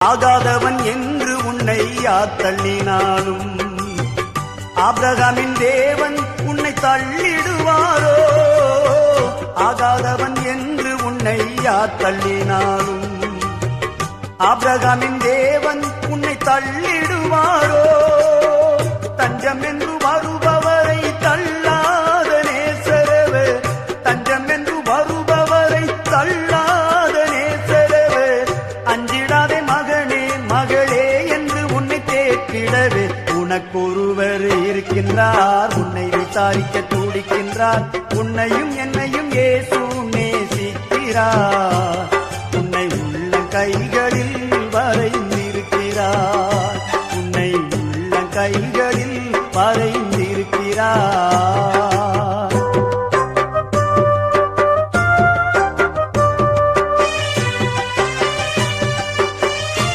ஆகாதவன் என்று உன்னை யார் தள்ளினாலும் ஆபிரகாமின் தேவன் உன்னை தள்ளிடுவாரோ? ஆகாதவன் என்று உன்னை யார் தள்ளினாலும் ஆபிரகாமின் தேவன் உன்னை தள்ளிடுவாரோ? தஞ்சம் என்று வருபவரை தள்ளாத நேசரவே, தஞ்சம் என்று வருபவரை தள்ளாத நேசரவே, அஞ்சிடாதே மகனே மகளே என்று உன்னை தேற்றிடவே உனக்கொருவர் இருக்கின்றார், உன்னை விசாரிக்க துடிக்கின்றார். உன்னையும் என்னையும் இயேசு நேசிக்கிறார். உன்னை உள்ள கைகளில்